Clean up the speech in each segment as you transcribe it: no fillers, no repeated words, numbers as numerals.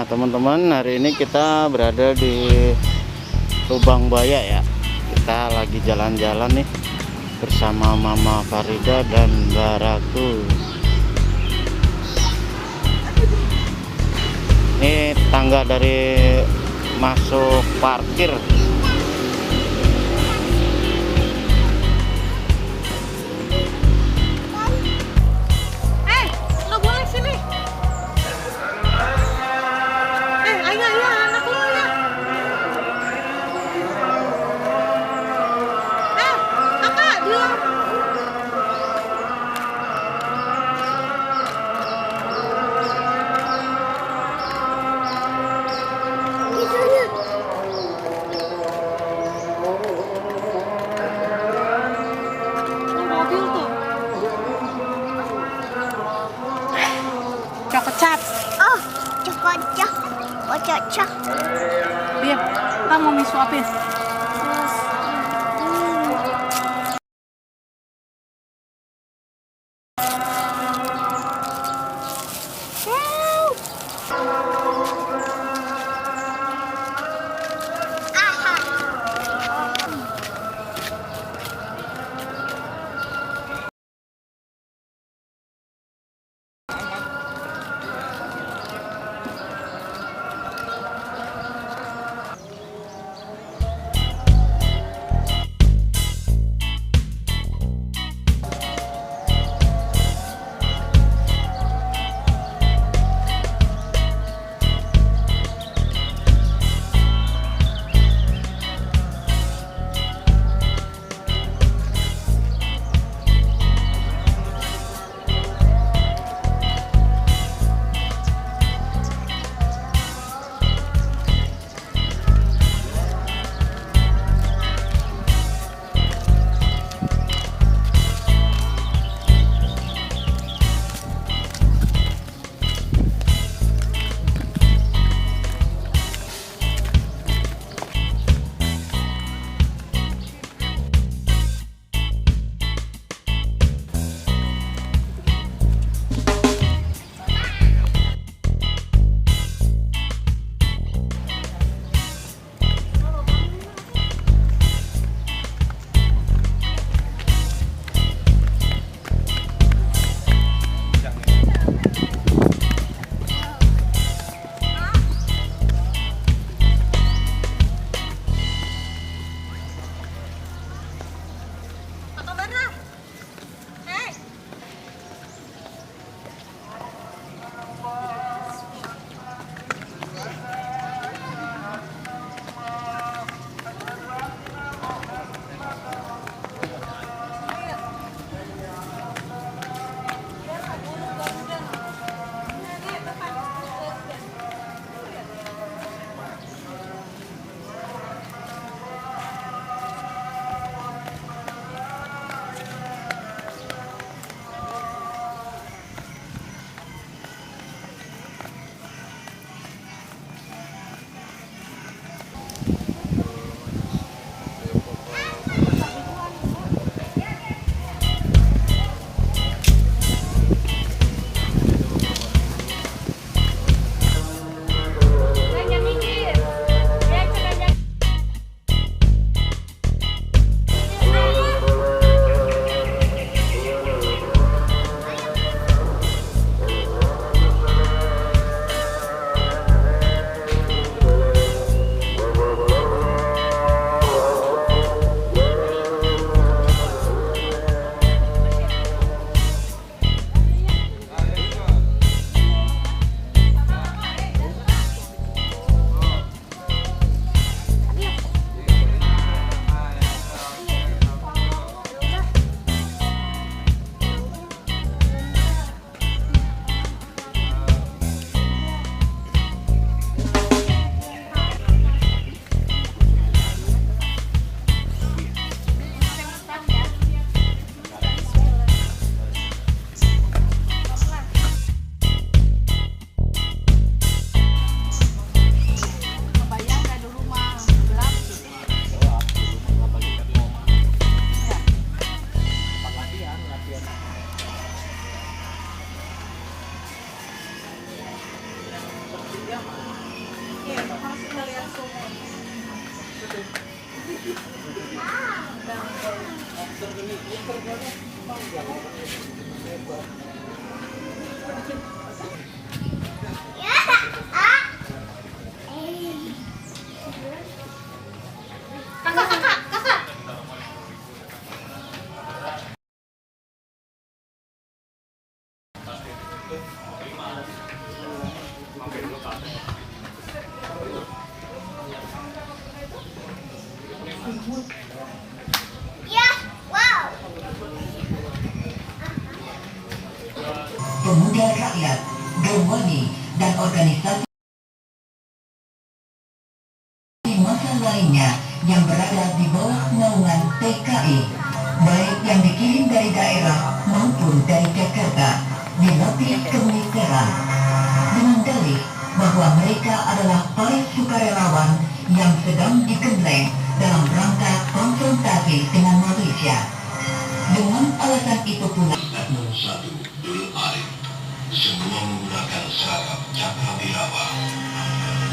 Nah teman-teman, hari ini kita berada di lubang buaya ya. Kita lagi jalan-jalan nih bersama Mama Farida dan Baraku. Ini tangga dari masuk parkir. Cokcat. Oh, cokcat. Oh, cocok. Iya, kita mau disuapin. Kakak, kakak, kakak. Ya, wow. Pemuda rakyat, Gerwani, dan organisasi massa lainnya yang berada di bawah naungan PKI, baik yang dikirim dari daerah maupun dari Jakarta, dilatih kemiliteran dengan dalih bahwa mereka adalah para sukarelawan yang sedang digembleng dalam rangka konfrontasi dengan Malaysia. Dengan alasan itu pula Statement 1 Dul Arif, semua menggunakan seragam Cakrawirawa.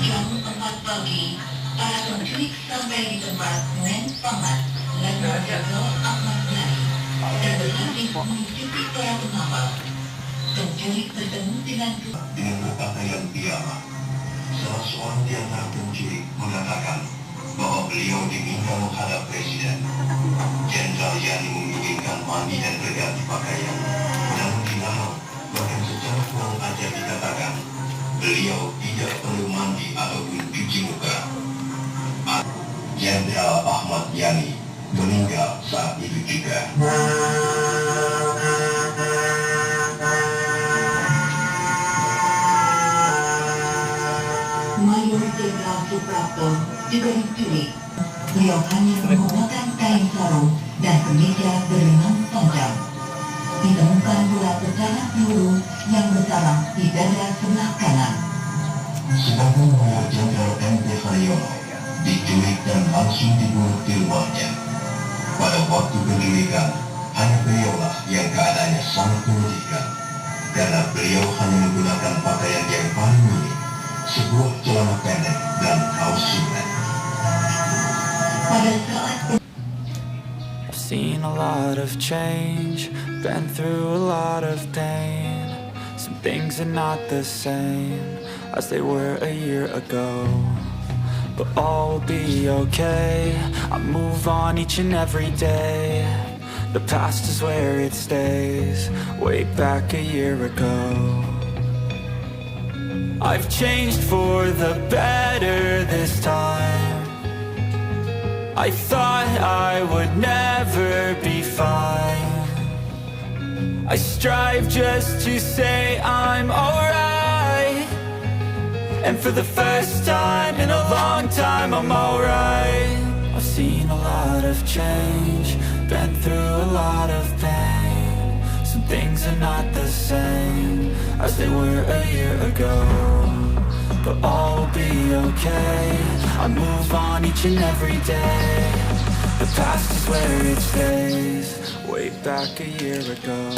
jam 4 pagi, para penculik sampai di tempat tempat lalu menjaga aman lari dan berlatih mengikuti para pengawal. Penculik bertemu dengan Berpakaian piyama. Salah seorang di antara penculik mengatakan bahwa beliau diminta menghadap presiden. Jenderal Yani menginginkan mandi dan berganti pakaian, namun dilarang. Bahkan secara kurang ajar dikatakan beliau tidak perlu mandi ataupun cuci muka. Jenderal Ahmad Yani meninggal saat itu juga. Mayor Jenderal Suprapto juga diculik. Beliau hanya menggunakan kain sarung dan kemeja berlengan panjang. Ditemukan pula pecahan peluru yang bersarang di dada sebelah kanan. Sedangkan Mayor Jenderal MP Haryono diculik dan langsung dibunuh di rumahnya. Pada waktu penculikan, hanya beliaulah yang keadaannya sangat menyedihkan, karena beliau hanya menggunakan pakaian yang paling minim, sebuah celana pendek dan kaos singlet. Pada saat I've seen a lot of change, been through a lot of pain. Some things are not the same as they were a year ago, but all will be okay. I move on each and every day. The past is where it stays, way back a year ago. I've changed for the better this time. I thought I would never be fine. I strive just to say I'm alright, and for the first time in a long time I'm alright. I've seen a lot of change, been through a lot of pain. Some things are not the same as they were a year ago, but all will be okay. I move on each and every day. The past is where it stays, way back a year ago.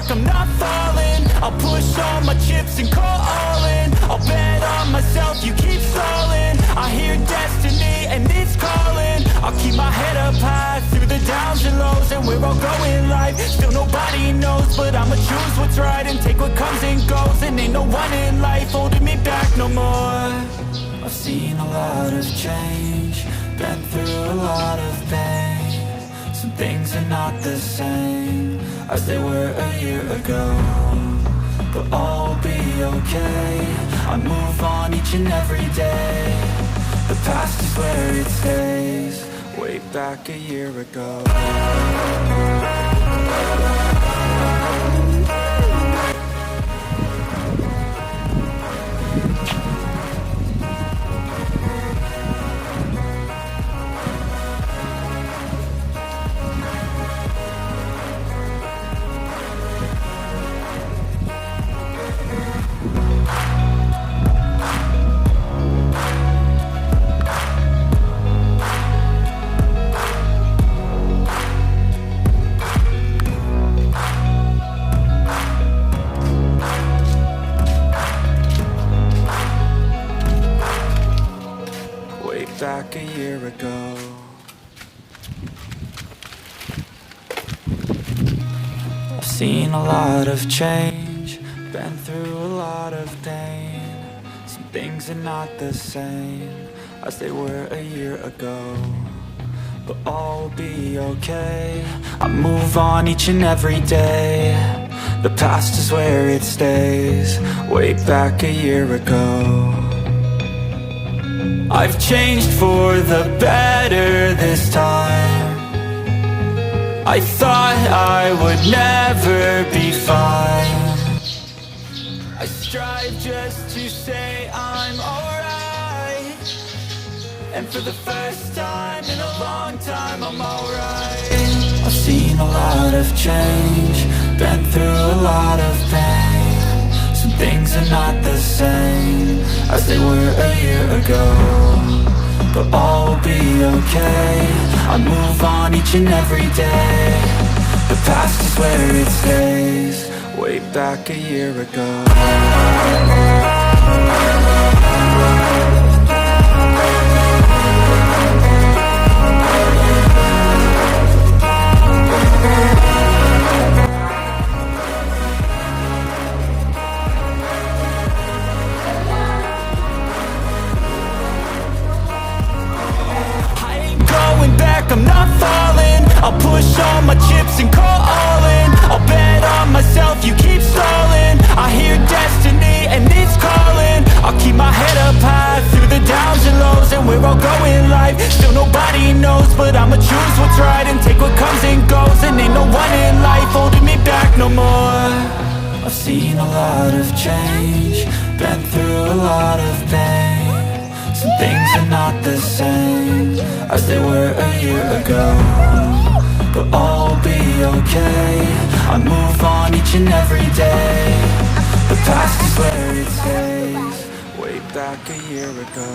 I'm not falling. I'll push all my chips and call all in. I'll bet on myself, you keep stalling. I hear destiny and it's calling. I'll keep my head up high through the downs and lows, and we're all going live. Still nobody knows, but I'ma choose what's right and take what comes and goes. And ain't no one in life holding me back no more. I've seen a lot of change, been through a lot of pain. Some things are not the same as they were a year ago, but all will be okay. I move on each and every day. The past is where it stays, way back a year ago. back a year ago. I've seen a lot of change, been through a lot of pain. Some things are not the same as they were a year ago, but all will be okay. I move on each and every day. The past is where it stays, way back a year ago. I've changed for the better this time. I thought I would never be fine. I strive just to say I'm alright, and for the first time in a long time I'm alright. I've seen a lot of change, been through a lot of pain. Some things are not the same as they were a year ago, but all will be okay. I move on each and every day. The past is where it stays, way back a year ago. I'm not falling, I'll push all my chips and call all in. I'll bet on myself, you keep stalling. I hear destiny and it's calling. I'll keep my head up high through the downs and lows, and where I'll go in life, still nobody knows. But I'ma choose what's right and take what comes and goes. And ain't no one in life holding me back no more. I've seen a lot of change, been through a lot of pain. Some things are not the same as they were a year ago, but all will be okay. I move on each and every day. The past is where it stays, way back a year ago.